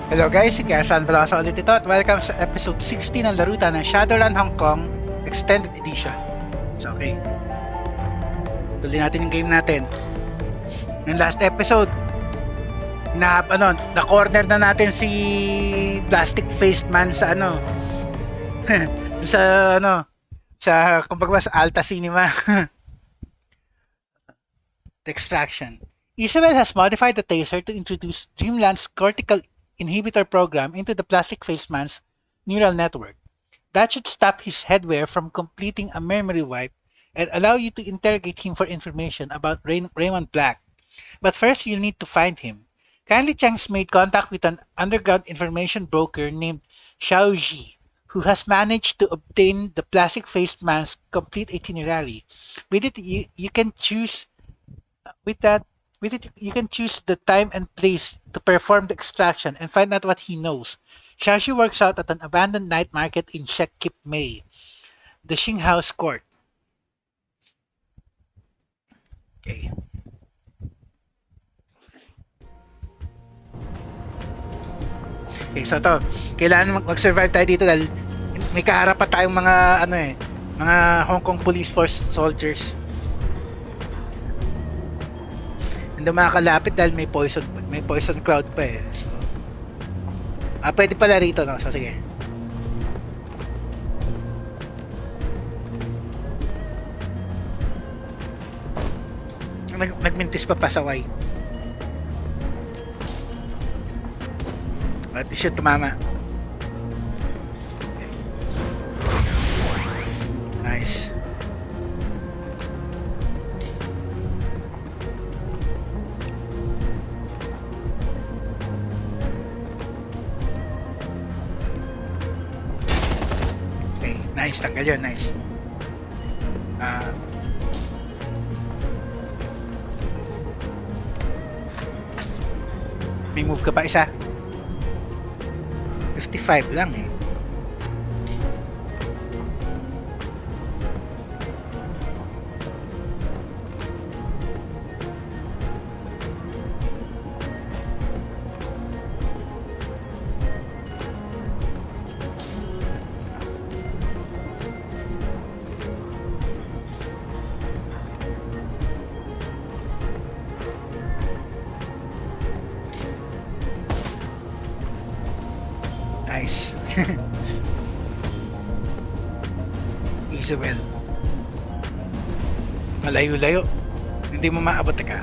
Hello guys, si Kersan Veloso ulit ito at welcome sa episode 60 ng Laruta ng Shadowrun Hong Kong Extended Edition. So okay, tuloy natin yung game natin. Yung last episode, na-corner na natin si Plastic Faced Man sa sa kumbaga sa Alta Cinema. The extraction. Isabel has modified the taser to introduce Dreamland's cortical inhibitor program into the Plastic Face Man's neural network. That should stop his headwear from completing a memory wipe and allow you to interrogate him for information about Raymond Black. But first, you need to find him. Kindly Chang's made contact with an underground information broker named Xiao Ji, who has managed to obtain the Plastic-Faced Man's complete itinerary. With it, you can choose you can choose the time and place to perform the extraction and find out what he knows. Shashi works out at an abandoned night market in Shek Kip Mei, the Xinghao's court. Okay. Okay, so to, kailangan mag-survive tayo dito dahil may kaharap pa tayong mga mga Hong Kong Police Force soldiers. Hindi makakalapit dahil may poison cloud pa eh. So, pwede pala rito, no? So sige. Nagmintis pa pasaway. At siya tumama. Okay. Nice. Okay, nice. Tanggal yun, nice. May move ka pa isa. 55 lang eh. Nice. Isabel. Malayo-layo. Hindi mo maabot ka.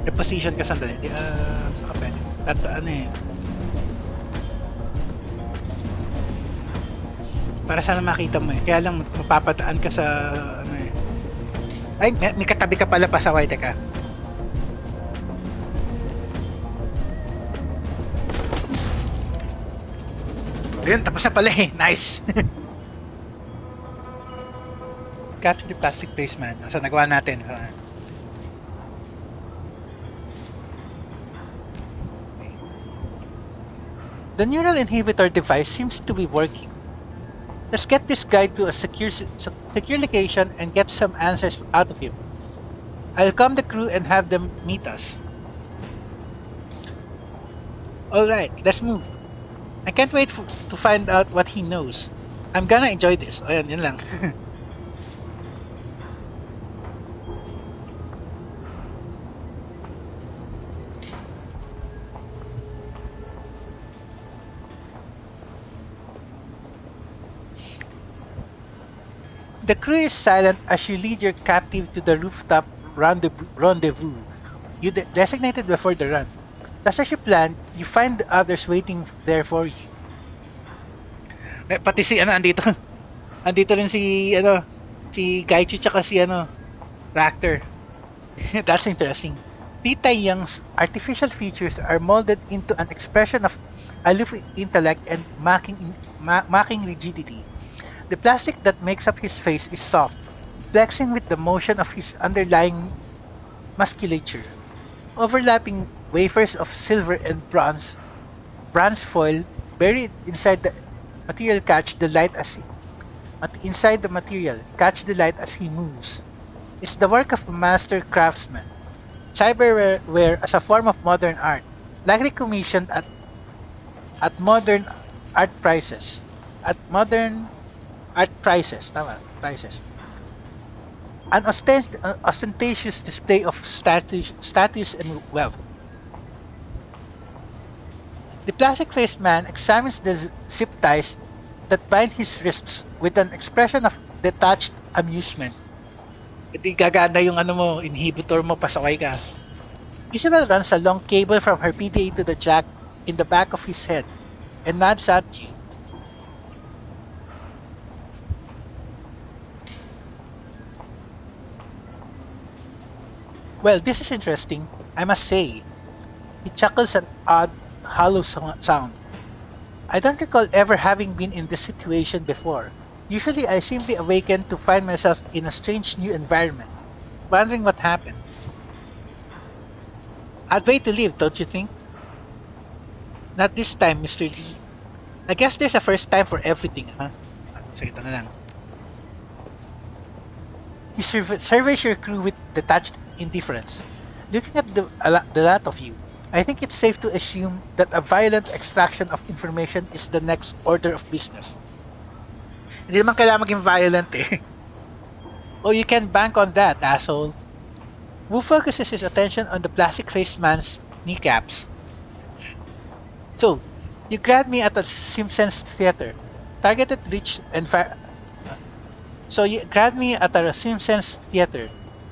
Reposition ka sandali. Sa kapel. At para sana makita mo eh. Kaya lang mapapadaan ka sa Ay, may katabi ka pala pasaway. Teka. Ayun, tapos na pala eh. Nice. Capture the Plastic Face Man. So, nagawa natin. The neural inhibitor device seems to be working. Let's get this guy to a secure location and get some answers out of him. I'll calm the crew and have them meet us. Alright, let's move. I can't wait to find out what he knows. I'm gonna enjoy this. Ayan, yun lang. The crew is silent as you lead your captive to the rooftop rendezvous you designated before the run. Just as you planned, you find the others waiting there for you. Pati si andito. Andito rin si si Gaichu tsaka si Raptor. That's interesting. Tita Young's artificial features are molded into an expression of aloof intellect and mocking rigidity. The plastic that makes up his face is soft, flexing with the motion of his underlying musculature. Overlapping wafers of silver and bronze foil buried inside the material catch the light as he moves. It's the work of a master craftsman. Cyberware as a form of modern art. likely commissioned at modern art prices. At modern art prices, tama, prices. An ostentatious display of status and wealth. The plastic-faced man examines the zip ties that bind his wrists with an expression of detached amusement. Hindi gagana yung ano mo, inhibitor mo, pasaway ka. Isabel runs a long cable from her PDA to the jack in the back of his head and nods at you. Well, this is interesting, I must say. He chuckles an odd, hollow sound. I don't recall ever having been in this situation before. Usually I simply awaken to find myself in a strange new environment, wondering what happened. I'd wait to leave, don't you think? Not this time, Mr. Lee. I guess there's a first time for everything, huh? So ito na lang. He surveys your crew with detached indifference. Looking at the lot of you, I think it's safe to assume that a violent extraction of information is the next order of business. Hindi naman kailangan maging violent eh. Oh, you can bank on that, asshole. Wu focuses his attention on the plastic-faced man's kneecaps. So, you grabbed me at a Simpsons theater, targeted rich and So you grabbed me at a Simpsons theater.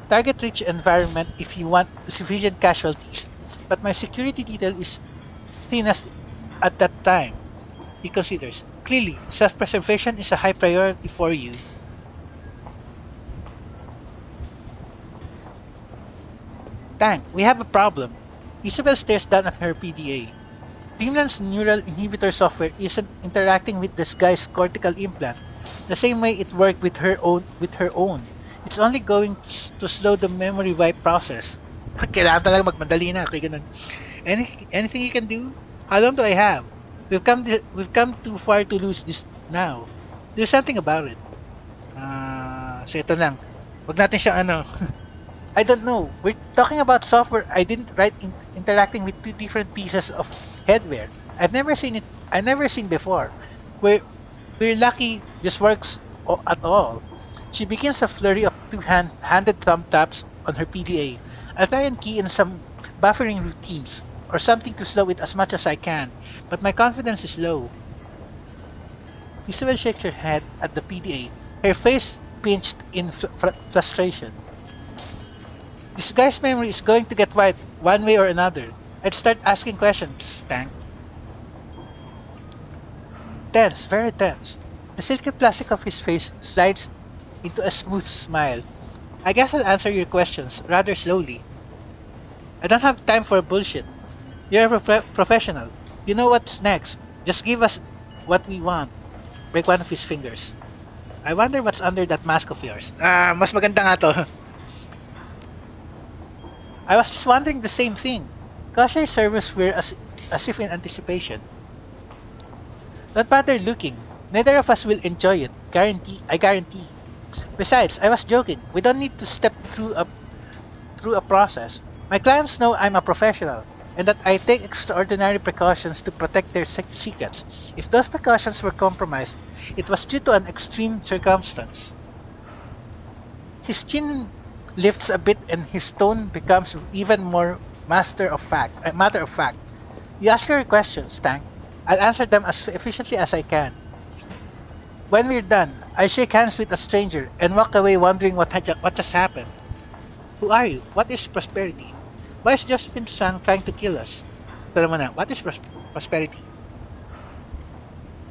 Target rich environment if you want sufficient casualties, but my security detail is thinnest at that time. He considers. Clearly, self-preservation is a high priority for you. Tank, we have a problem. Isabel stares down at her PDA. Dreamland's neural inhibitor software isn't interacting with this guy's cortical implant the same way it worked with her own. It's only going to slow the memory wipe process. Kailangan talaga magmadali na. Okay, ganun. Anything you can do? How long do I have? We've come too far to lose this now. Do something about it. So ito lang. Wag natin siyang ano. I don't know. We're talking about software I didn't write interacting with two different pieces of headwear. I've never seen it. I've never seen before. We're lucky this works at all. She begins a flurry of two-handed thumb taps on her PDA. I'll try and key in some buffering routines or something to slow it as much as I can, but my confidence is low. Isabel shakes her head at the PDA, her face pinched in frustration. This guy's memory is going to get wiped one way or another. I'd start asking questions, Tank. Tense, very tense. The silky plastic of his face slides into a smooth smile. I guess I'll answer your questions rather slowly. I don't have time for bullshit. You're a professional. You know what's next. Just give us what we want. Break one of his fingers. I wonder what's under that mask of yours. Mas maganda nga to. I was just wondering the same thing. Cautionary servers were as if in anticipation. Don't bother looking. Neither of us will enjoy it. I guarantee. Besides, I was joking. We don't need to step through a process. My clients know I'm a professional, and that I take extraordinary precautions to protect their secrets. If those precautions were compromised, it was due to an extreme circumstance. His chin lifts a bit and his tone becomes even more matter of fact. You ask your questions, Tank. I'll answer them as efficiently as I can. When we're done, I shake hands with a stranger and walk away wondering what just happened. Who are you? What is prosperity? Why is Josephine Sang trying to kill us? Tell mo na, what is prosperity?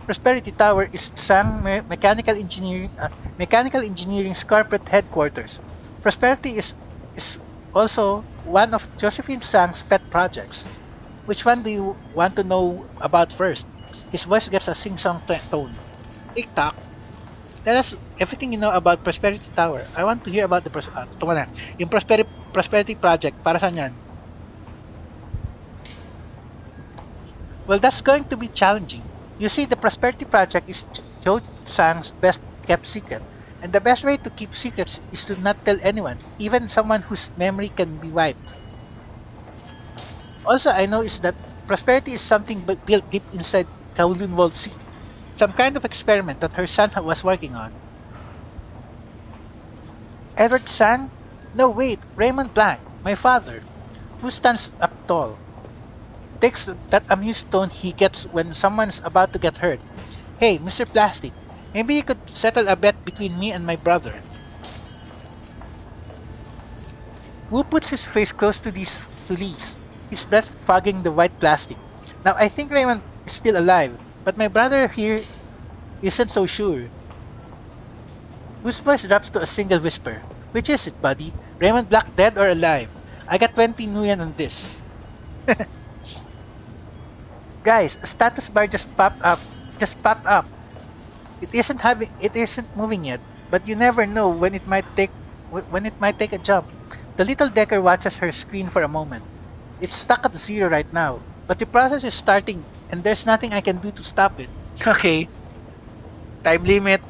Prosperity Tower is Sang Mechanical Engineering's corporate headquarters. Prosperity is also one of Josephine Sang's pet projects. Which one do you want to know about first? His voice gets a sing-song tone. TikTok. Tell us everything you know about Prosperity Tower. I want to hear about the yung Prosperity Project. Para saan yan? Well, that's going to be challenging. You see, the Prosperity Project is Cho Sang's best kept secret. And the best way to keep secrets is to not tell anyone, even someone whose memory can be wiped. Also, I know is that Prosperity is something built deep inside Kowloon World City. Some kind of experiment that her son was working on. Edward Sang? No, wait, Raymond Blank, my father, who stands up tall, takes that amused tone he gets when someone's about to get hurt. Hey, Mr. Plastic, maybe you could settle a bet between me and my brother. Wu puts his face close to Lee's, his breath fogging the white plastic. Now I think Raymond is still alive, but my brother here isn't so sure. Wu's voice drops to a single whisper. Which is it, buddy? Raymond Black dead or alive? I got 20 nuyen on this. Guys, a status bar just popped up. Just popped up. It isn't moving yet, but you never know when it might take a jump. The little decker watches her screen for a moment. It's stuck at 0 right now, but the process is starting and there's nothing I can do to stop it. Okay. Time limit.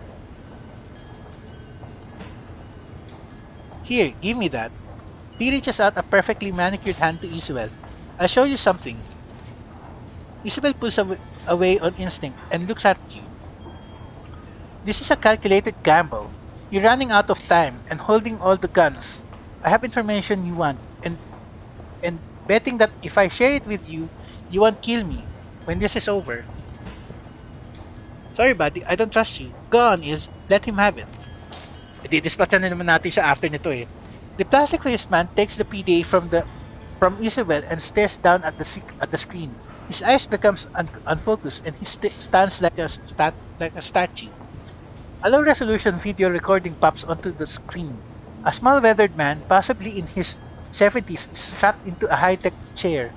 Here, give me that. He reaches out a perfectly manicured hand to Isabel. I'll show you something. Isabel pulls away on instinct and looks at you. This is a calculated gamble. You're running out of time and holding all the guns. I have information you want, and betting that if I share it with you, you won't kill me when this is over. Sorry buddy, I don't trust you. Go on, let him have it. I-dispatchan na naman natin siya after nito eh. The plastic-faced man takes the PDA from Isabel and stares down at the screen. His eyes becomes unfocused and he stands like a statue. A low-resolution video recording pops onto the screen. A small weathered man, possibly in his 70s, is strapped into a high-tech chair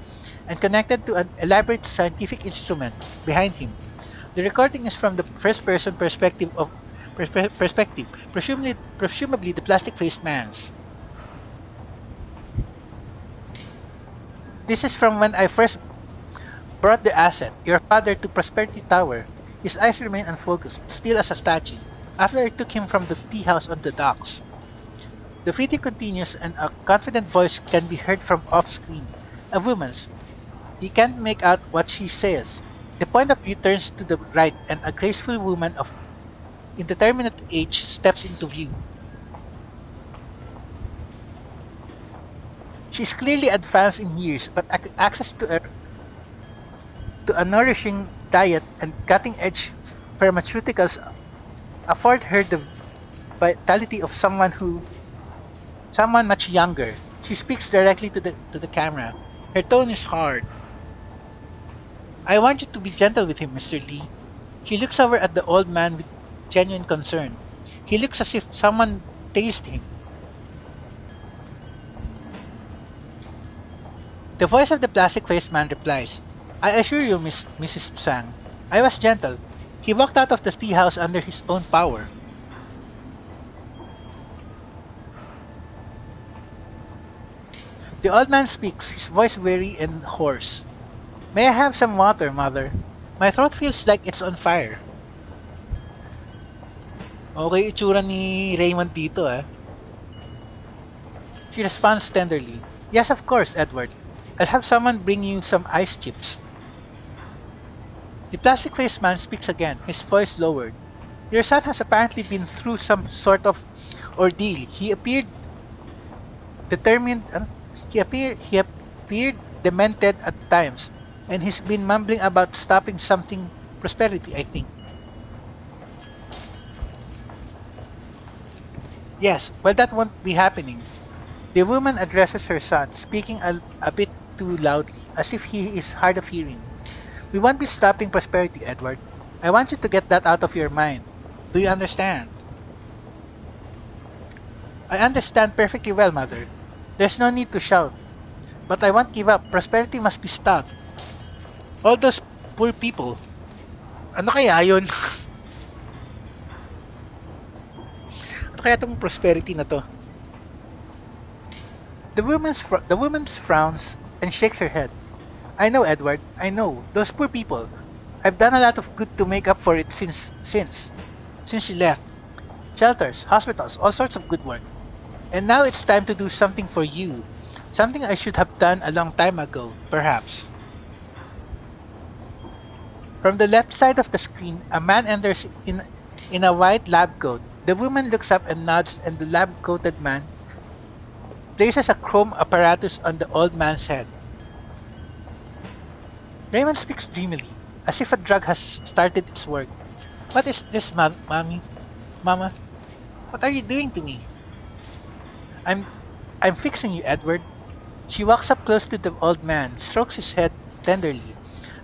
and connected to an elaborate scientific instrument behind him. The recording is from the first-person perspective, presumably the plastic-faced man's. This is from when I first brought the asset, your father, to Prosperity Tower. His eyes remain unfocused, still as a statue, after I took him from the tea house on the docks. The video continues and a confident voice can be heard from off-screen. A woman's. You can't make out what she says. The point of view turns to the right and a graceful woman of indeterminate age steps into view. She is clearly advanced in years, but access to a nourishing diet and cutting-edge pharmaceuticals afford her the vitality of someone much younger. She speaks directly to the camera. Her tone is hard. I want you to be gentle with him, Mr. Lee. She looks over at the old man with genuine concern. He looks as if someone tased him. The voice of the plastic-faced man replies, I assure you, Mrs. Sang, I was gentle. He walked out of the tea house under his own power. The old man speaks, his voice weary and hoarse. May I have some water, mother? My throat feels like it's on fire. Okay, itsura ni Raymond dito eh. She responds tenderly. Yes, of course, Edward. I'll have someone bring you some ice chips. The plastic-faced man speaks again, his voice lowered. Your son has apparently been through some sort of ordeal. He appeared determined. He appeared demented at times, and he's been mumbling about stopping something prosperity, I think. Yes, well that won't be happening. The woman addresses her son, speaking a bit too loudly, as if he is hard of hearing. We won't be stopping prosperity, Edward. I want you to get that out of your mind. Do you understand? I understand perfectly well, mother. There's no need to shout. But I won't give up. Prosperity must be stopped. All those poor people. Ano kaya yun? Ano kaya itong prosperity na to? The woman frowns and shakes her head. I know, Edward. I know. Those poor people. I've done a lot of good to make up for it since she left. Shelters, hospitals, all sorts of good work. And now it's time to do something for you. Something I should have done a long time ago, perhaps. From the left side of the screen, a man enters in a white lab coat. The woman looks up and nods, and the lab coated man places a chrome apparatus on the old man's head. Raymond speaks dreamily, as if a drug has started its work. What is this, mommy? Mama? What are you doing to me? I'm I'm fixing you, Edward. She walks up close to the old man, strokes his head tenderly,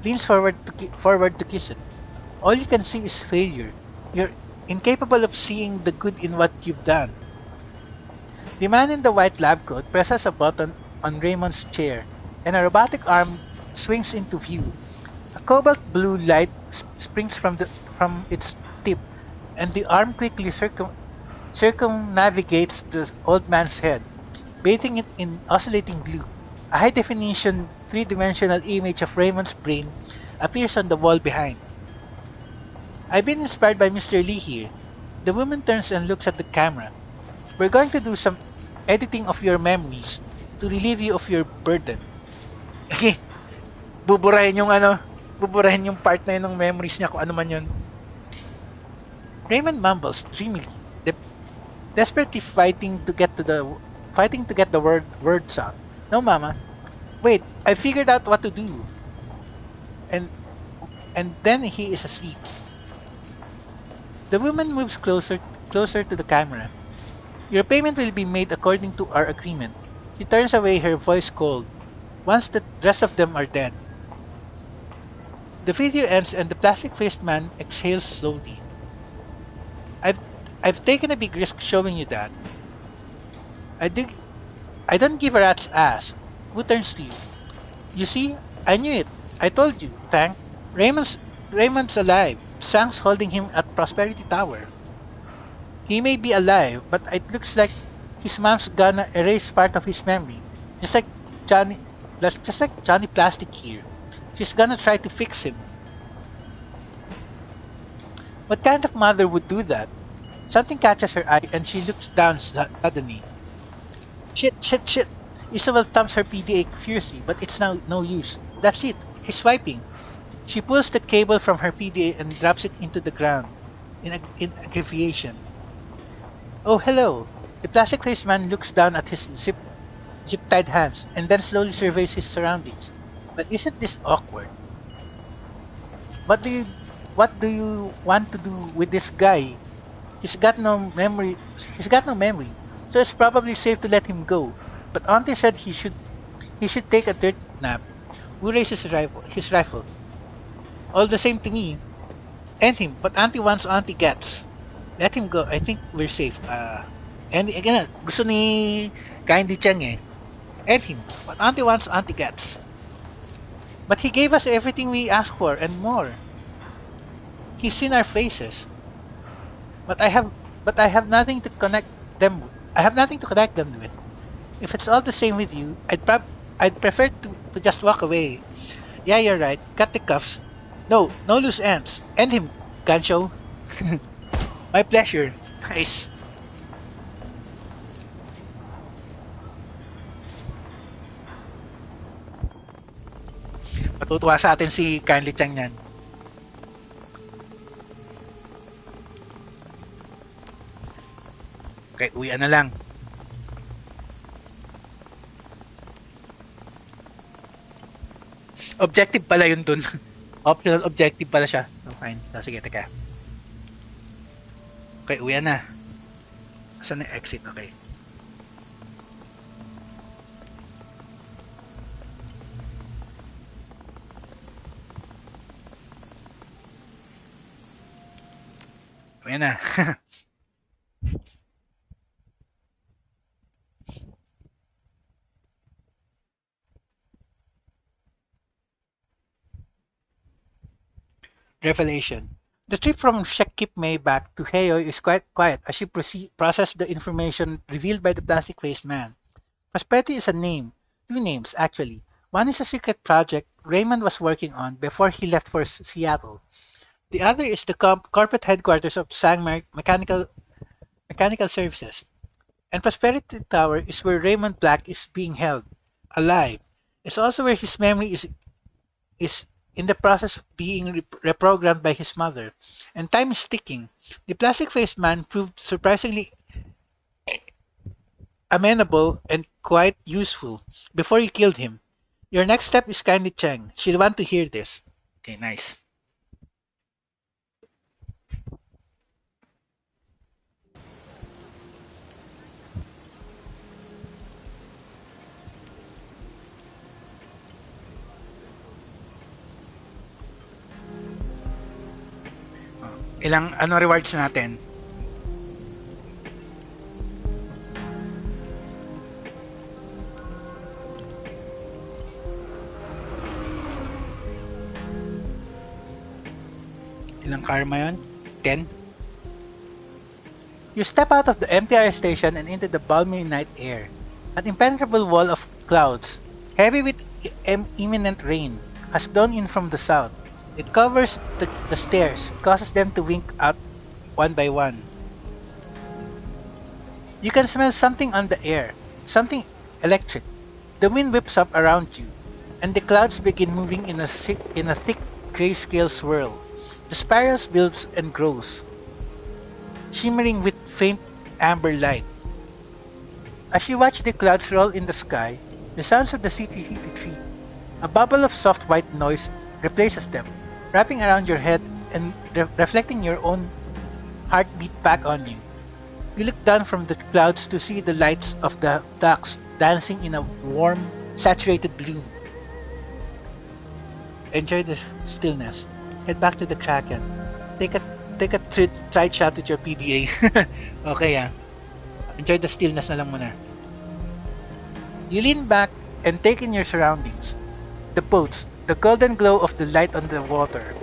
leans forward to kiss it. All you can see is failure. You're incapable of seeing the good in what you've done. The man in the white lab coat presses a button on Raymond's chair, and a robotic arm swings into view. A cobalt blue light springs from its tip, and the arm quickly circumnavigates the old man's head, bathing it in oscillating blue. A high definition three-dimensional image of Raymond's brain appears on the wall behind. I've been inspired by Mr. Lee here. The woman turns and looks at the camera. We're going to do some editing of your memories to relieve you of your burden. buburahin yung ano, buburahin yung part na yun ng memories niya kung ano man yun. Raymond mumbles dreamily, desperately fighting to get the words out. No, Mama. Wait, I figured out what to do. And then he is asleep. The woman moves closer to the camera. Your payment will be made according to our agreement. She turns away, her voice cold. Once the rest of them are dead. The video ends and the plastic-faced man exhales slowly. I've I've taken a big risk showing you that. I dig I don't give a rat's ass. Who turns to you? You see, I knew it. I told you, Tang. Raymond's alive. Sang's holding him at Prosperity Tower. He may be alive, but it looks like his mom's gonna erase part of his memory. Just like Johnny just like Johnny Plastic here. She's gonna try to fix him. What kind of mother would do that? Something catches her eye and she looks down suddenly. Shit, shit, shit! Isabel thumps her PDA furiously, but it's now no use. That's it. He's swiping. She pulls the cable from her PDA and drops it into the ground in aggravation. Oh, hello. The plastic-faced man looks down at his zip-tied hands and then slowly surveys his surroundings. But isn't this awkward? What do you what do you want to do with this guy? He's got no memory. He's got no memory, so it's probably safe to let him go. But Auntie said he should take a dirt nap. We raise his rifle. All the same to me. End him. But Auntie wants Auntie gets. Let him go. I think we're safe. And again, gusto ni Candy Chang eh. End him. But Auntie wants Auntie gets. But he gave us everything we asked for and more. He's seen our faces. But I have nothing to connect them. I have nothing to connect them with. If it's all the same with you, I'd prefer to just walk away. Yeah, you're right. Cut the cuffs. No, no loose ends. End him, Gancho. My pleasure. Nice. Matutuwa sa atin si Kindly Chang yan. Okay, uwian na lang. Objective pala yun dun. Optional objective pala siya. So, fine. So, sige, teka. Okay, uwian na. Saan na exit? Okay. Uwian na. Revelation. The trip from Shekip May back to Heyo is quite quiet as she processes the information revealed by the plastic-faced man. Prosperity is a name. Two names, actually. One is a secret project Raymond was working on before he left for Seattle. The other is the corporate headquarters of Mechanical Services. And Prosperity Tower is where Raymond Black is being held, alive. It's also where his memory is in the process of being reprogrammed by his mother, and time is ticking. The plastic-faced man proved surprisingly amenable and quite useful before you killed him. Your next step is kindly Cheng. She'll want to hear this. Okay, nice. Oh, ilang ano rewards natin? Ilang karma yon? 10? You step out of the MTR station and into the balmy night air. An impenetrable wall of clouds, heavy with imminent rain, has blown in from the south. It covers the stairs, causes them to wink out one by one. You can smell something on the air, something electric. The wind whips up around you, and the clouds begin moving in a thick grayscale swirl. The spiral builds and grows, shimmering with faint amber light. As you watch the clouds roll in the sky, the sounds of the city retreat. A bubble of soft white noise replaces them, wrapping around your head and reflecting your own heartbeat back on you. You look down from the clouds to see the lights of the ducks dancing in a warm, saturated blue. Enjoy the stillness. Head back to the Kraken. Take a side shot with your PDA. Okay, enjoy the stillness na lang muna. You lean back and take in your surroundings. The boats, the golden glow of the light on the water,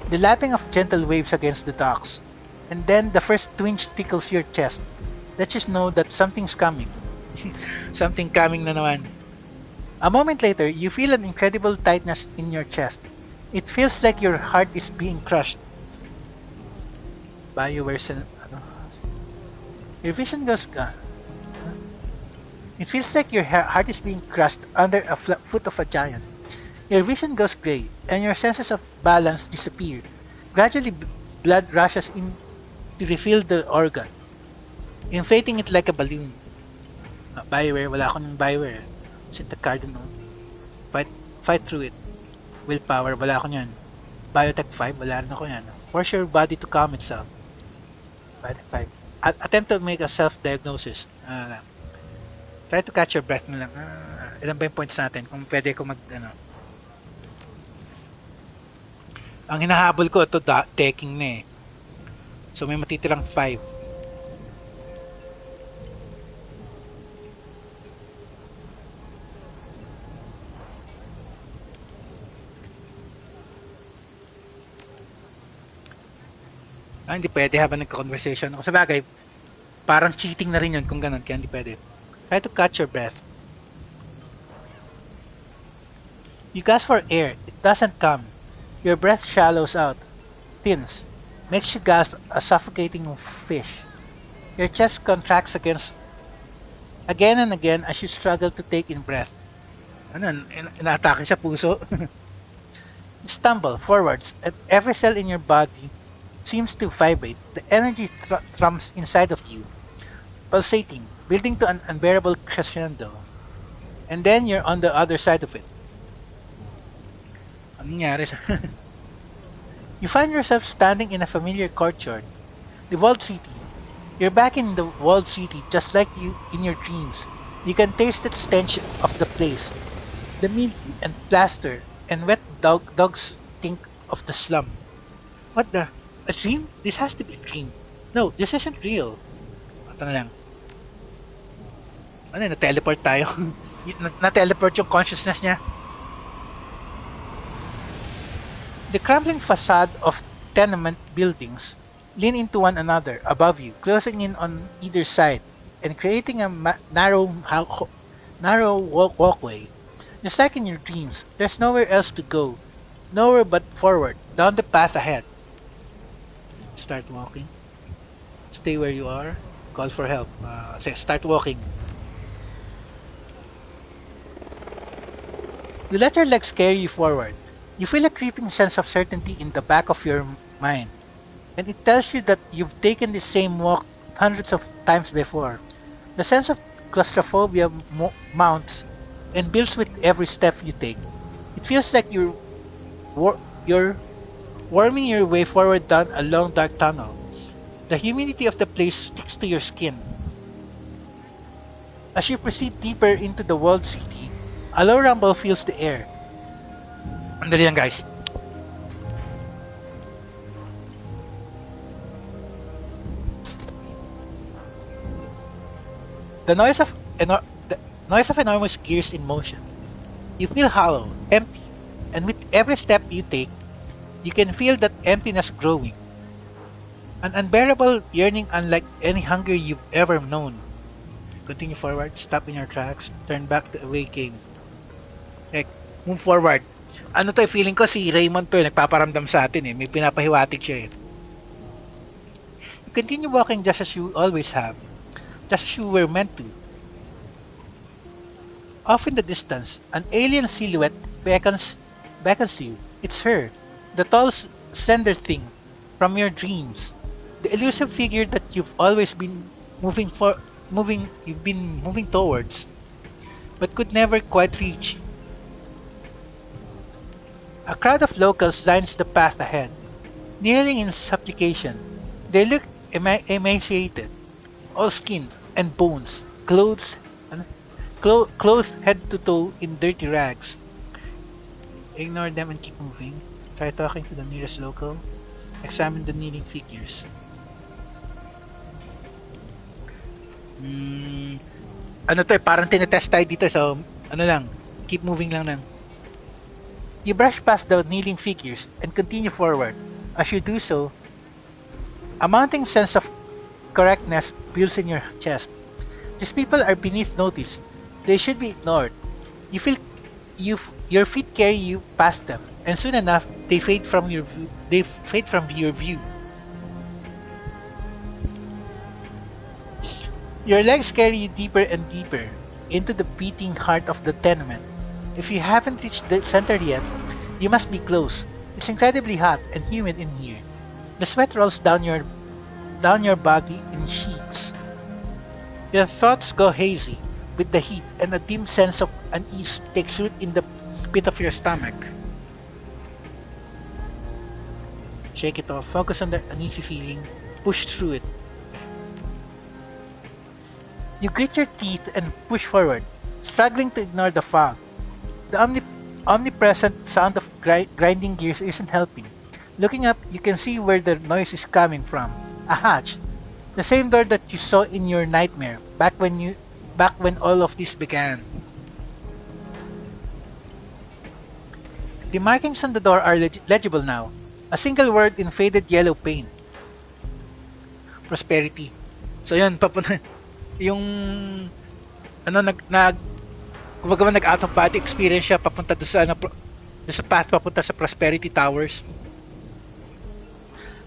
the lapping of gentle waves against the docks, and then the first twinge tickles your chest. Lets you know that something's coming. Something coming na naman. A moment later, you feel an incredible tightness in your chest. It feels like your heart is being crushed. Your vision goes. It feels like your heart is being crushed under a foot of a giant. Your vision goes gray, and your senses of balance disappear. Gradually, blood rushes in to refill the organ, inflating it like a balloon. Bioware, wala akong Bioware. Set the card no. Fight through it. Willpower, wala ako yan. Biotech 5, wala rin ako yan. Force your body to calm itself. Biotech 5. Attempt to make a self-diagnosis. Try to catch your breath na lang. Ilan ba yung points natin? Kung pwede ko Ang hinahabol ko, ito taking na eh. So may matitirang 5. Hindi pwede habang nagka-conversation ako. Sa bagay, parang cheating na rin yun kung ganun. Kaya hindi pwede. Try to catch your breath. You gasp for air. It doesn't come. Your breath shallows out, thins, makes you gasp a suffocating fish. Your chest contracts again and again as you struggle to take in breath. Inaatake sa puso. You stumble forwards and every cell in your body seems to vibrate. The energy thrums inside of you, pulsating, building to an unbearable crescendo. And then you're on the other side of it. Ano nangyari? You find yourself standing in a familiar courtyard, the walled city. You're back in the walled city just like you in your dreams. You can taste the stench of the place, the mint and plaster and wet dogs stink of the slum. What the? A dream? This has to be a dream. No, this isn't real. Ito na lang. Na-teleport tayo. Na-teleport yung consciousness niya. The crumbling facade of tenement buildings lean into one another above you, closing in on either side and creating a narrow walkway. Just like in your dreams, there's nowhere else to go, nowhere but forward, down the path ahead. Start walking. Stay where you are. Call for help. Start walking. You let your legs carry you forward. You feel a creeping sense of certainty in the back of your mind, and it tells you that you've taken the same walk hundreds of times before. The sense of claustrophobia mounts and builds with every step you take. It feels like you're worming your way forward down a long dark tunnel. The humidity of the place sticks to your skin. As you proceed deeper into the walled city, a low rumble fills the air. Andali lang guys. The noise of the noise of enormous gears in motion. You feel hollow, empty, and with every step you take, you can feel that emptiness growing. An unbearable yearning unlike any hunger you've ever known. Continue forward, stop in your tracks, turn back the away came. Like, move forward. Ano to, feeling ko si Raymond to, nagpaparamdam sa atin eh. May pinapahiwatig siya eh. You continue walking just as you always have. Just as you were meant to. Off in the distance, an alien silhouette beckons to you. It's her, the tall, slender thing from your dreams. The elusive figure that you've always been moving towards, but could never quite reach. A crowd of locals lines the path ahead, kneeling in supplication. They look emaciated, all skin and bones, clothed head to toe in dirty rags. Ignore them and keep moving. Try talking to the nearest local. Examine the kneeling figures. Ano to eh, parang tinetest tayo dito, so ano lang, keep moving lang lang. You brush past the kneeling figures and continue forward. As you do so, a mounting sense of correctness builds in your chest. These people are beneath notice. They should be ignored. You feel your feet carry you past them, and soon enough they fade from your view. Your legs carry you deeper and deeper into the beating heart of the tenement. If you haven't reached the center yet, you must be close. It's incredibly hot and humid in here. The sweat rolls down your body in sheets. Your thoughts go hazy with the heat, and a dim sense of unease takes root in the pit of your stomach. Shake it off. Focus on the uneasy feeling. Push through it. You grit your teeth and push forward, struggling to ignore the fog. The omnipresent sound of grinding gears isn't helping. Looking up, you can see where the noise is coming from. A hatch. The same door that you saw in your nightmare back when all of this began. The markings on the door are legible now. A single word in faded yellow paint. Prosperity. So yun, papunta yung ano kumbaga nag out of body experience siya papunta doon sa doon sa path papunta sa Prosperity Towers.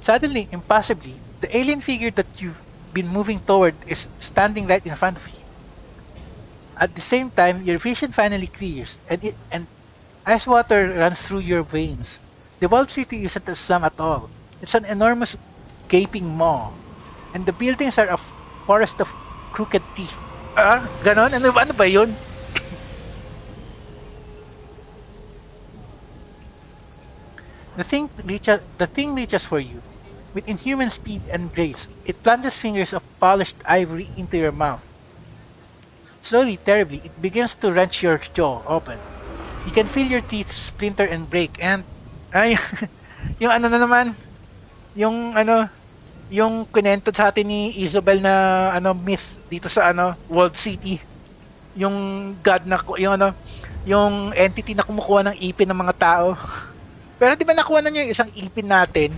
Suddenly, impossibly, the alien figure that you've been moving toward is standing right in front of you. At the same time, your vision finally clears, and ice water runs through your veins. The walled city isn't a slum at all. It's an enormous gaping maw, and the buildings are a forest of crooked teeth. Ganon? Ano ba yun? The thing reaches for you. With inhuman speed and grace, it plunges fingers of polished ivory into your mouth. Slowly, terribly, it begins to wrench your jaw open. You can feel your teeth splinter and break, and ay, yung ano na naman, yung kunento sa atin ni Isabel na myth dito sa World City. Yung god na yung entity na kumukuha ng ipin ng mga tao. Pero di ba nakuha na niya yung isang ipin natin?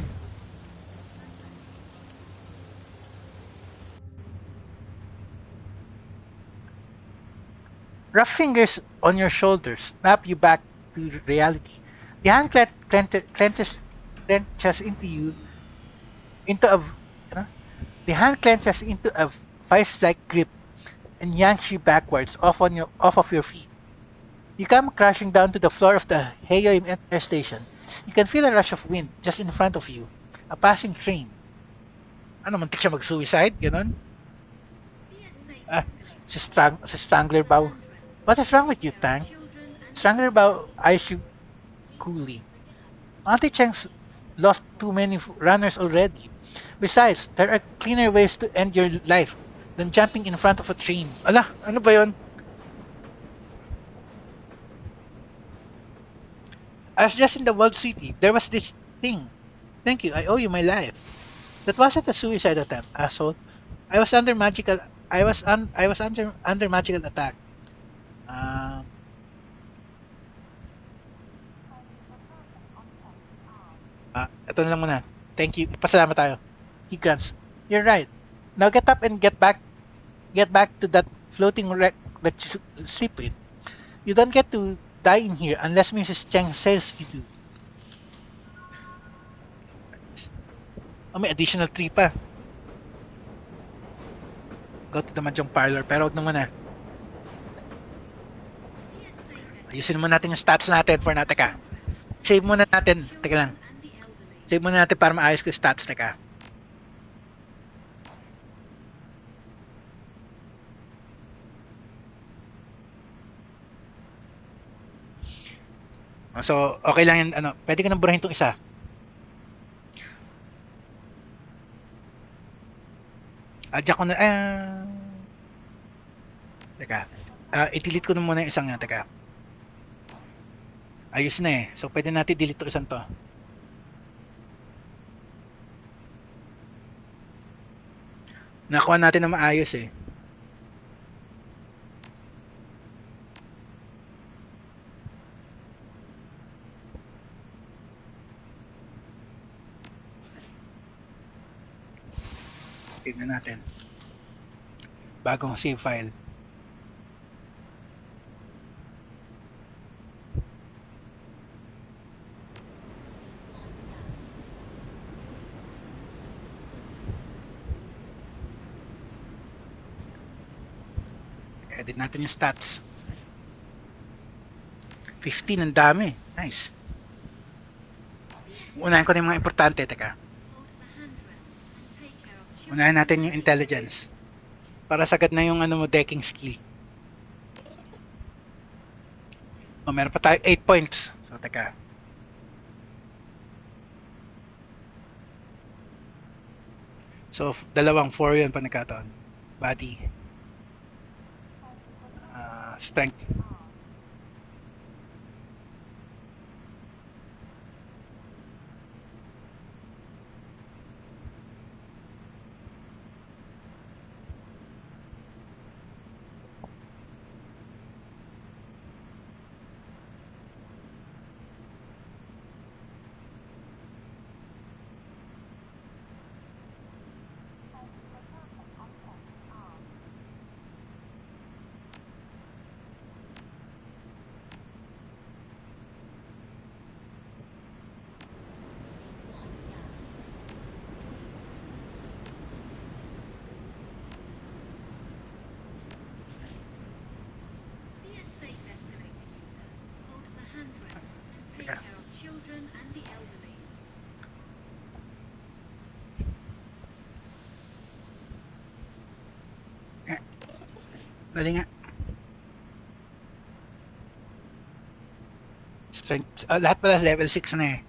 Rough fingers on your shoulders snap you back to reality. The hand clenches into a the hand clenches into a vice-like grip and yanks you backwards off of your feet. You come crashing down to the floor of the Heyo Air Station. You can feel a rush of wind just in front of you. A passing train. Ano, muntik siya mag-suicide? Ganon? Ah, si Strangler Bow. What is wrong with you, Tank? Strangler Bow eyes you coolly. Auntie Cheng's lost too many runners already. Besides, there are cleaner ways to end your life than jumping in front of a train. Ala, ano ba yon? I was just in the World City. There was this thing. Thank you. I owe you my life. That wasn't a suicide attempt, asshole. I was under magical. I was under magical attack. Um, ito na lang muna. Thank you. Pasalamat tayo. He grants. You're right. Now get up and get back to that floating wreck that you sleep with. You don't get to die in here unless Mrs. Cheng says you do. Oh, may additional 3 pa. Go to the Mahjong Parlor, pero wag naman na. Ayusin muna natin yung stats natin for na. Teka. Save muna natin. Teka lang. Save muna natin para maayos ko yung stats. Teka. So, okay lang yan. Ano, pwede ka nang burahin itong isa. Adjust ko na. Teka. I-delete ko na muna yung isang yan. Teka. Ayos na eh. So, pwede natin delete to isang to. Nakuha natin na maayos eh. Tignan natin. Bagong save file. Edit natin yung stats. 15, ang dami. Nice. Unahin ko na yung mga importante. Teka. Unahin natin yung intelligence. Para sagad na yung ano mo, decking skill. Oh, meron pa tayo 8 points. So, teka. So, dalawang 4 yun pa nagkataon. Body. Strength. Dali nga. Strength. Lahat pala level 6 na eh.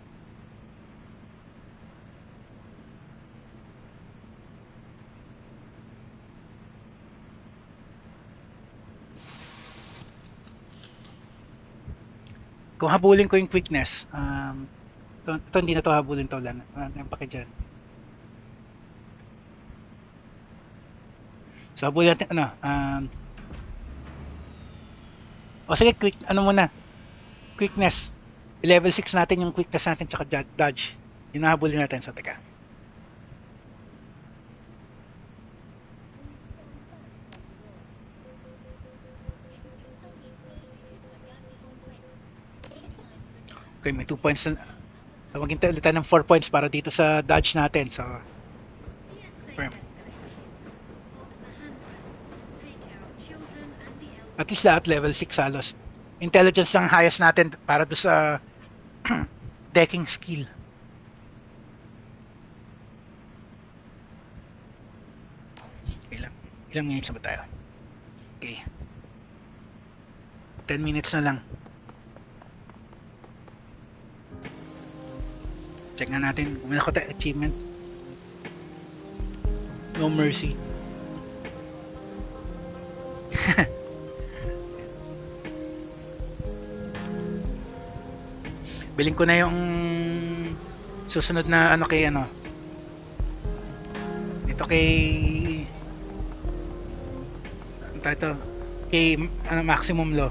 Kung habulin ko yung quickness, ito hindi na to habulin to lang. Ano pa dyan? So habulin natin, sige, quick, muna? Quickness. Level 6 natin yung quickness natin tsaka dodge. Yung nahabulin natin. So, teka. Okay, may 2 points na. So, maghintay ulit tayo ng 4 points para dito sa dodge natin. So, firm. At least lahat level 6 halos. Intelligence ang highest natin para do sa decking skill. Ilang minutes na ba tayo? Okay. 10 minutes na lang. Check nga natin. Umila ko tayo achievement. No mercy. Biling ko na yung susunod na ano kay ano. Ito kay ano tayo to? Kay ano, maximum law.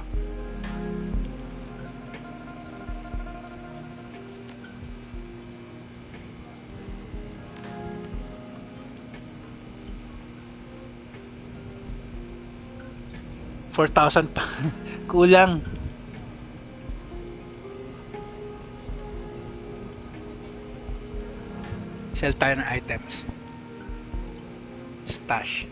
$4,000 pa. Kulang. Sell tayo ng items. Stash.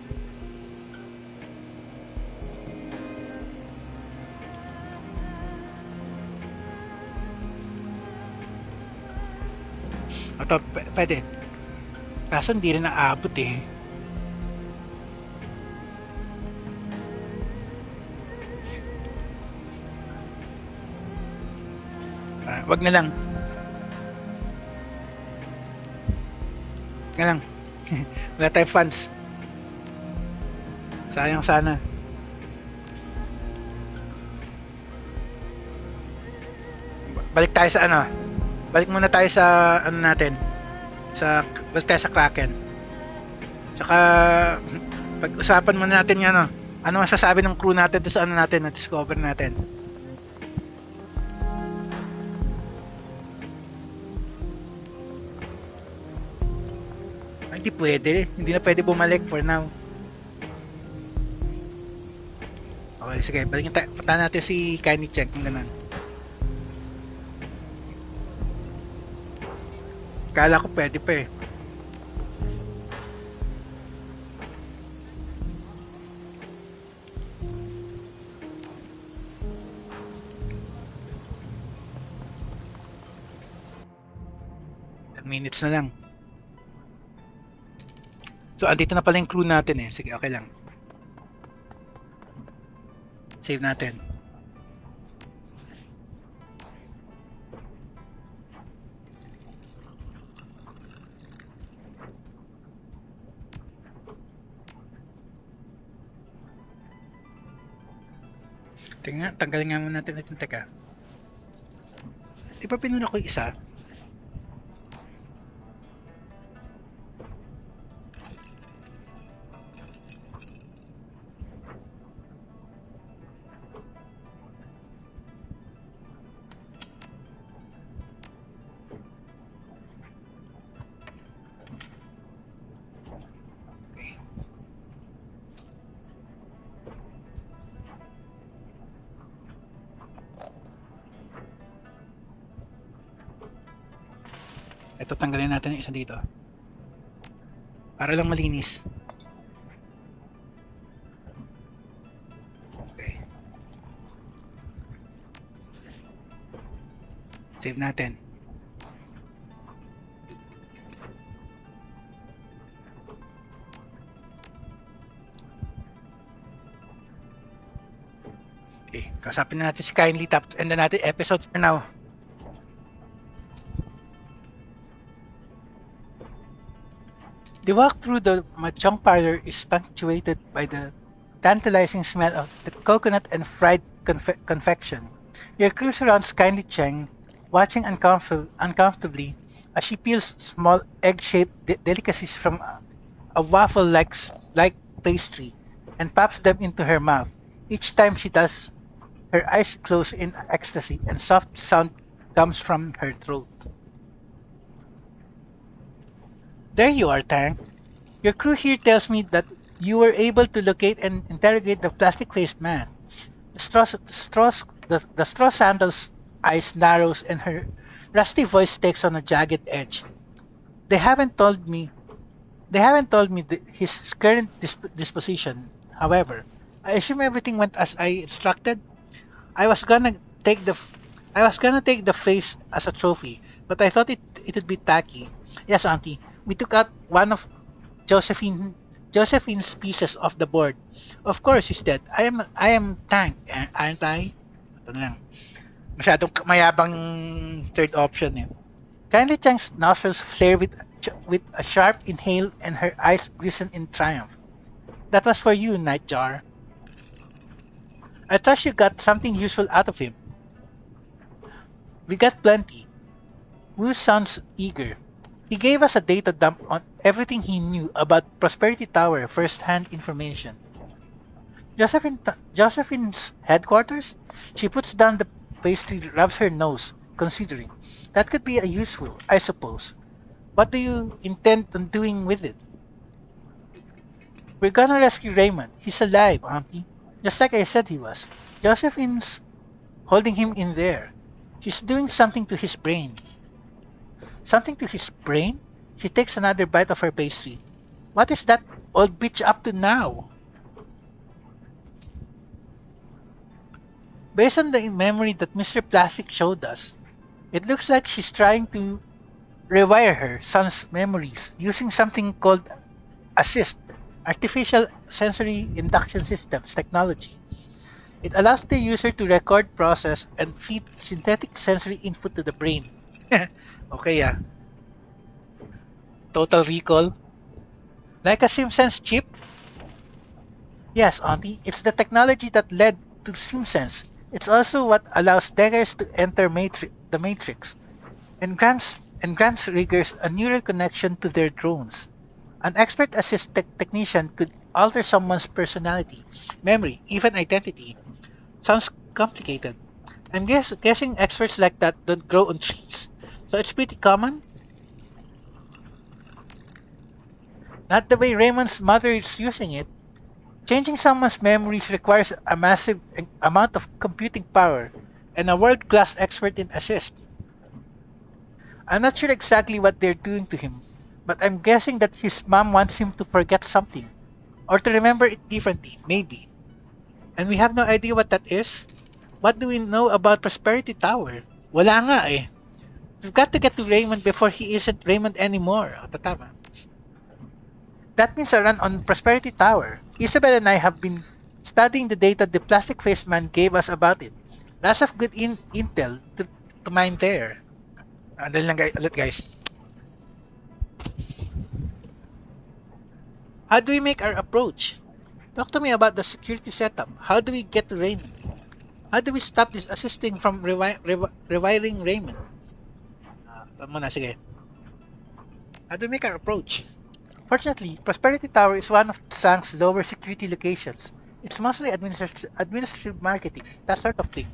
Ito, pwede. Kaso hindi rin naabot eh. Wag na lang. Nga lang. Wala tayong funds. Sayang sana. Balik tayo sa ano. Balik muna tayo sa ano natin. Balik tayo sa Kraken. Tsaka pag-usapan muna natin yung ano. Ano masasabi ng crew natin sa ano natin, na-discover natin. Hindi pwede. Hindi na pwede bumalik for now. Okay, sige. Balikin tayo. Punta natin si Kanye Check. Kung ganun. Kala ko pwede pa eh. Minutes na lang. So, andito na pala yung crew natin eh. Sige, okay lang. Save natin. Tingnan, tanggalin nga muna natin ito. Teka. Di ba pinuna ko yung isa? Ito, tanggalin natin yung isa dito. Para lang malinis. Okay. Save natin. Okay, kasapin na natin si Kindly Tap and then natin episode for now. The walk through the Machong parlor is punctuated by the tantalizing smell of the coconut and fried confection. Your crew surrounds Kindly Cheng, watching uncomfortably as she peels small egg-shaped delicacies from a waffle-like pastry and pops them into her mouth. Each time she does, her eyes close in ecstasy and soft sound comes from her throat. There you are, Tang. Your crew here tells me that you were able to locate and interrogate the plastic-faced man. The straw sandal's eyes narrows and her rusty voice takes on a jagged edge. They haven't told me his current disposition. However, I assume everything went as I instructed. I was gonna take the I was gonna take the face as a trophy, but I thought it would be tacky. Yes, Auntie. We took out one of Josephine's pieces off the board. Of course, he's dead. I am Tank, aren't I? Ito na lang. Masyadong mayabang third option eh. Kindly Chang's nostrils flare with a sharp inhale and her eyes glisten in triumph. That was for you, Nightjar. I trust you got something useful out of him. We got plenty. Wu sounds eager. He gave us a data dump on everything he knew about Prosperity Tower first-hand information. Josephine's headquarters? She puts down the pastry, rubs her nose, considering. That could be a useful, I suppose. What do you intend on doing with it? We're gonna rescue Raymond. He's alive, Auntie. Just like I said he was. Josephine's holding him in there. She's doing something to his brain. Something to his brain? She takes another bite of her pastry. What is that old bitch up to now? Based on the memory that Mr. Plastic showed us, it looks like she's trying to rewire her son's memories using something called ASSIST, Artificial Sensory Induction Systems technology. It allows the user to record, process, and feed synthetic sensory input to the brain. Okay, yeah. Total recall. Like a SimSense chip? Yes, Auntie, it's the technology that led to SimSense. It's also what allows Deckers to enter the Matrix and grants riggers a neural connection to their drones. An expert assist technician could alter someone's personality, memory, even identity. Sounds complicated. Guessing experts like that don't grow on trees. So it's pretty common. Not the way Raymond's mother is using it. Changing someone's memories requires a massive amount of computing power and a world-class expert in assist. I'm not sure exactly what they're doing to him, but I'm guessing that his mom wants him to forget something, or to remember it differently, maybe. And we have no idea what that is. What do we know about Prosperity Tower? Wala nga eh. We've got to get to Raymond before he isn't Raymond anymore. O, tatama. That means a run on Prosperity Tower. Isabel and I have been studying the data the plastic faced man gave us about it. Lots of good intel to mine there. Dali lang ulit guys. How do we make our approach? Talk to me about the security setup. How do we get to Raymond? How do we stop this assisting from rewiring Raymond? Muna, sige. How do we make our approach? Fortunately, Prosperity Tower is one of Sang's lower security locations. It's mostly administrative marketing, that sort of thing.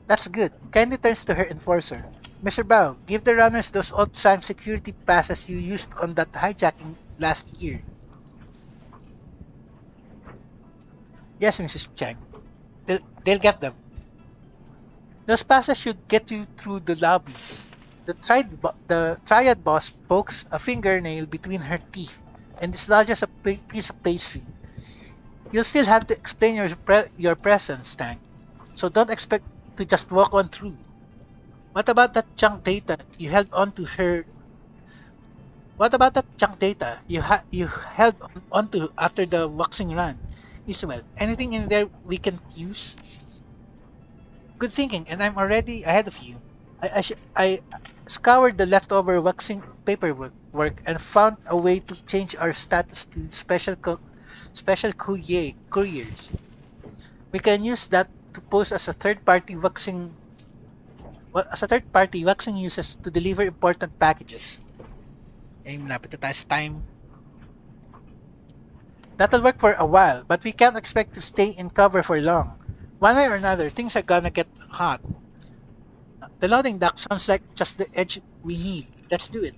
That's good. Kindly turns to her enforcer. Mr. Bao, give the runners those old Sang security passes you used on that hijacking last year. Yes, Mrs. Chang. They'll get them. Those passes should get you through the lobby. The triad boss pokes a fingernail between her teeth and dislodges a piece of pastry. You'll still have to explain your presence, Tang. So don't expect to just walk on through. What about that junk data you held on to her? What about that junk data you held onto after the waxing run? Isabel, anything in there we can use? Good thinking, and I'm already ahead of you. I scoured the leftover waxing paperwork and found a way to change our status to special couriers. We can use that to pose as a third party waxing uses to deliver important packages. Eh, malapit na tayo sa time. That'll work for a while, but we can't expect to stay in cover for long. One way or another, things are gonna get hot. The loading dock sounds like just the edge we need. Let's do it.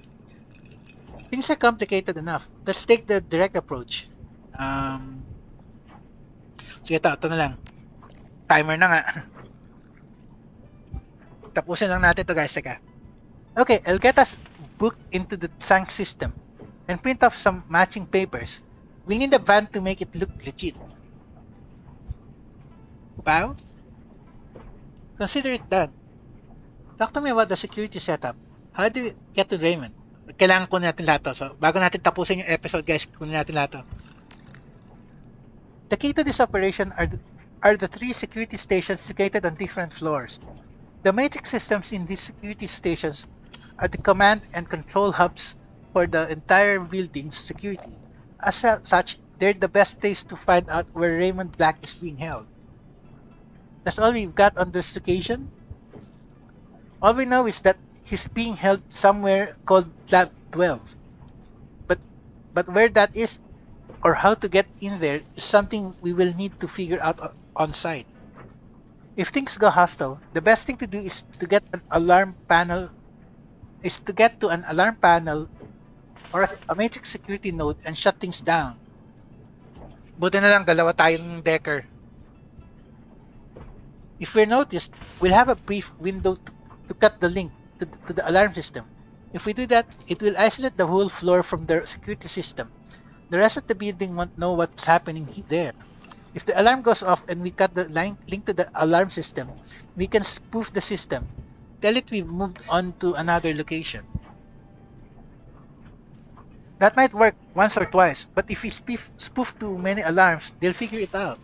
Things are complicated enough. Let's take the direct approach. Sige, ito na lang. Timer na nga. Tapusin lang natin to guys, teka. Okay, I'll get us booked into the Sank system and print off some matching papers. We need a van to make it look legit. Pao? Consider it done. Talk to me about the security setup. How do we get to Raymond? Kailangan kunin natin lahat to. So, bago natin tapusin yung episode, guys, kunin natin lahat to. The key to this operation are the three security stations located on different floors. The matrix systems in these security stations are the command and control hubs for the entire building's security. As such, they're the best place to find out where Raymond Black is being held. That's all we've got on this occasion. All we know is that he's being held somewhere called Lab 12. But where that is or how to get in there is something we will need to figure out on site. If things go hostile, the best thing to do is to get to an alarm panel or a matrix security node and shut things down. Buti na lang dalawa tayong decker. If we're noticed, we'll have a brief window to cut the link to the alarm system. If we do that, it will isolate the whole floor from the security system. The rest of the building won't know what's happening there. If the alarm goes off and we cut the link to the alarm system, we can spoof the system. Tell it we've moved on to another location. That might work once or twice, but if we spoof too many alarms, they'll figure it out.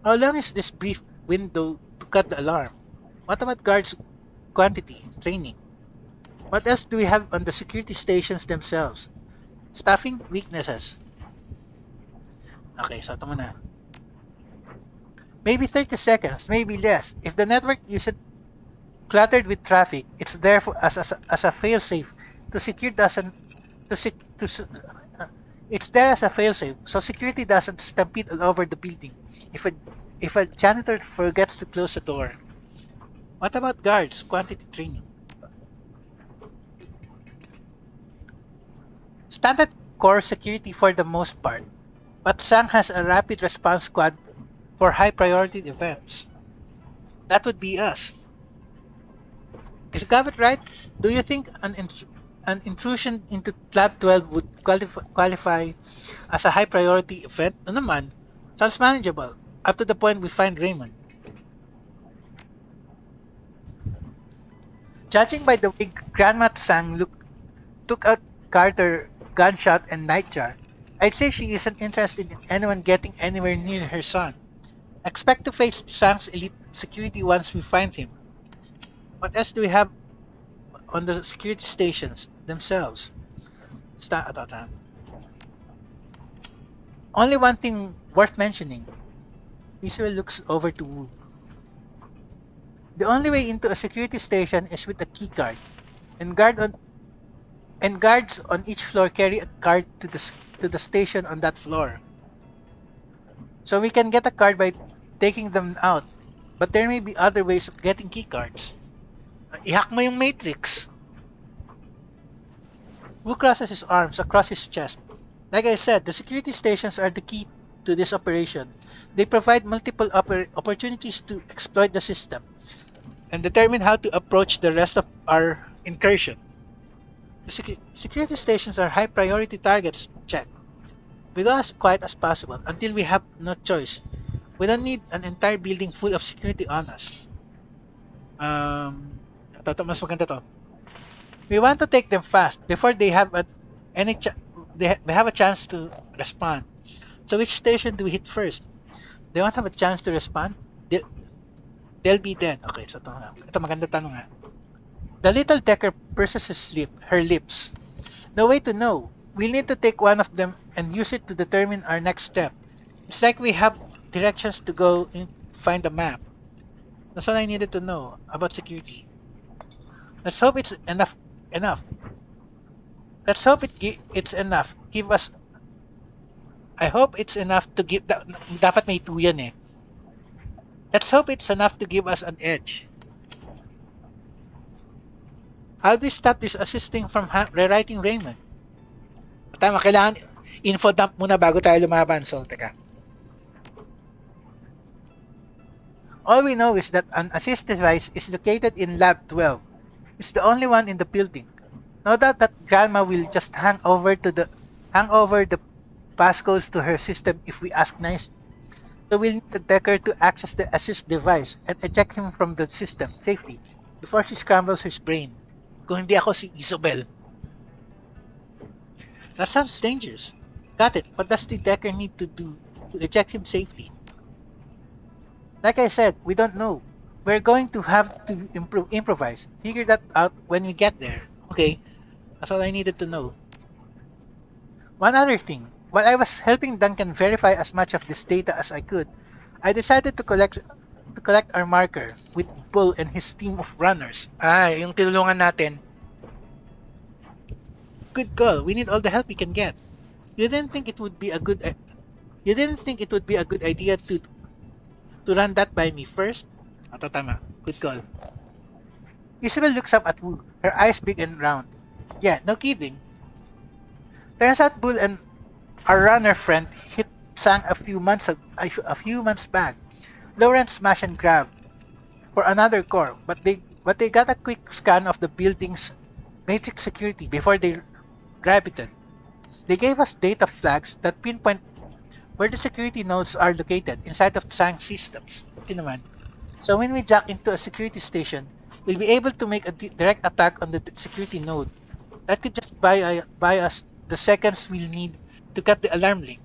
How long is this brief window to cut the alarm? What about guards' quantity, training? What else do we have on the security stations themselves? Staffing, weaknesses. Okay, so ito muna. Maybe 30 seconds, maybe less. If the network isn't cluttered with traffic, it's there as a failsafe to secure doesn't it's there as a failsafe so security doesn't stampede all over the building if a janitor forgets to close the door. What about guards, quantity training? Standard core security for the most part, but Sang has a rapid response squad for high priority events. That would be us. Is Gavit right? Do you think an intrusion into Lab 12 would qualify as a high priority event? No naman. Sounds manageable, up to the point we find Raymond. Judging by the way Grandma Sang took out Carter, Gunshot, and Nightjar, I'd say she isn't interested in anyone getting anywhere near her son. Expect to face Sang's elite security once we find him. What else do we have on the security stations themselves? Only one thing worth mentioning. Israel looks over to Wu. The only way into a security station is with a keycard, and guards on each floor carry a card to the station on that floor. So we can get a card by taking them out, but there may be other ways of getting keycards. I-hack mo yung matrix. Wu crosses his arms across his chest. Like I said, the security stations are the key to this operation. They provide multiple opportunities to exploit the system and determine how to approach the rest of our incursion. The security stations are high priority targets, check. We go as quiet as possible until we have no choice. We don't need an entire building full of security on us. Mas maganda to. We want to take them fast before they have they have a chance to respond. So which station do we hit first? They won't have a chance to respond. They'll be dead. Okay, so ito maganda tanong nga. The little decker purses her lips. No way to know. We'll need to take one of them and use it to determine our next step. It's like we have directions to go and find a map. That's all I needed to know about security. Let's hope it's enough. Let's hope it's enough. Give us. I hope it's enough to give. Dapat may 2 yan eh. Let's hope it's enough to give us an edge. How do we stop this assisting from rewriting Raymond? Tama, kailangan info dump muna bago tayo lumaban. So, teka. All we know is that an assist device is located in Lab 12. It's the only one in the building. No doubt that Grandma will just hang over the passcodes to her system if we ask nicely. So we'll need the Decker to access the assist device and eject him from the system safely before she scrambles his brain. Kung hindi ako si Isobel. That sounds dangerous. Got it. What does the Decker need to do to eject him safely? Like I said, we don't know. We're going to have to improvise. Figure that out when we get there. Okay, that's all I needed to know. One other thing. While I was helping Duncan verify as much of this data as I could, I decided to collect our marker with Bull and his team of runners. Yung tinulungan natin. Good call. We need all the help we can get. You didn't think it would be a good you didn't think it would be a good idea to run that by me first? Ato tama. Good call. Isabel looks up at Wu, her eyes big and round. Yeah, no kidding. Turns out Bull and our runner friend hit Sang a few months back. Lawrence smash and grab for another core, but they got a quick scan of the building's matrix security before they grabbed it. They gave us data flags that pinpoint where the security nodes are located inside of Sang systems. Okay naman. So when we jack into a security station, we'll be able to make a direct attack on the security node. That could just buy us the seconds we'll need to cut the alarm link.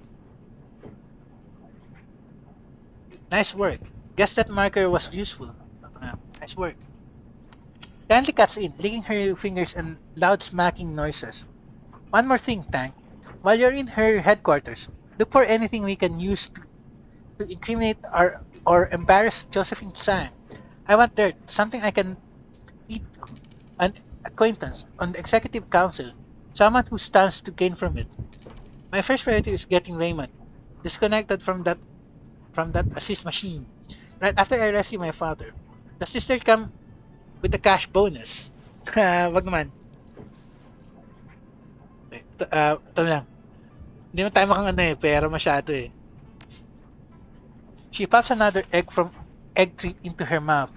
Nice work. Guess that marker was useful. Nice work. Candy cuts in, licking her fingers and loud smacking noises. One more thing, Tank. While you're in her headquarters, look for anything we can use to incriminate or embarrass Josephine Sang. I want dirt, something I can feed an acquaintance on the executive council, someone who stands to gain from it. My first priority is getting Raymond disconnected from that assist machine. Right after I rescue my father. Does this dirt come with a cash bonus? Wag naman. Ito lang. Hindi mo tayo makang pero masyado eh. She pops another egg treat into her mouth,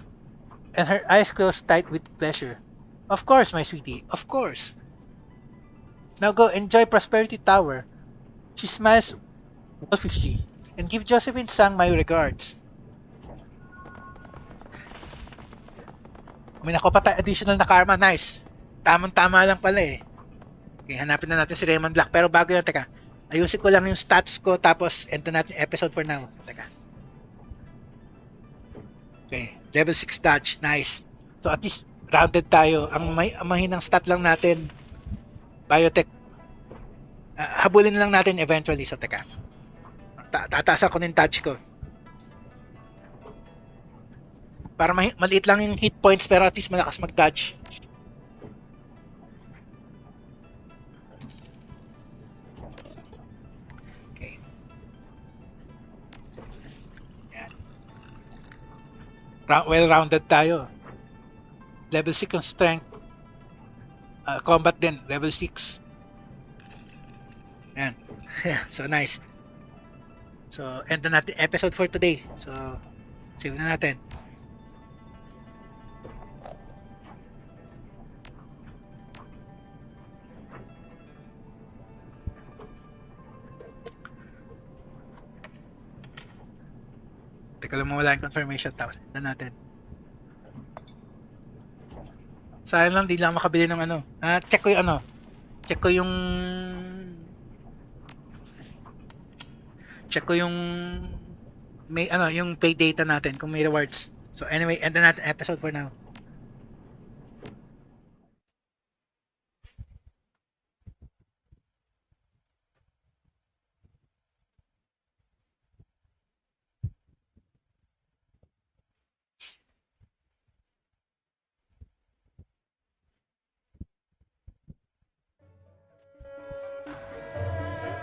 and her eyes close tight with pleasure. Of course, my sweetie, of course. Now go enjoy Prosperity Tower. She smiles wolfishly, and give Josephine Sang my regards. May nakuha pa tayo additional na karma, nice. Tamang-tama lang pala eh. Okay, hanapin na natin si Raymond Black. Pero bago yun, teka. Ayusin ko lang yung stats ko, tapos enter natin yung episode for now. Teka. Okay, level 6 dodge, nice. So at least rounded tayo. Ang mahinang stat lang natin, biotech. Habulin lang natin eventually. So teka. Tataas ako ng touch ko. Para maliit lang yung hit points pero at least malakas mag-dodge. Okay. Yan. Well-rounded tayo. Level 6 yung strength. Combat din, level 6. Yan. So nice. So end na natin episode for today. So save na natin. Teka lang mawala yung confirmation tapos end na natin. Sayang lang, di lang makabili ng ano. Check ko yung ano. Check ko yung may ano, yung pay data natin kung may rewards. So anyway, end na natin episode for now.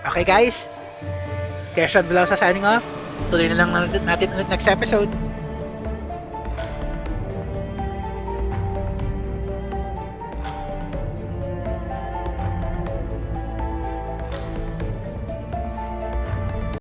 Okay guys, Keshan Vilausa signing off. Tuloy na lang natin ulit next episode.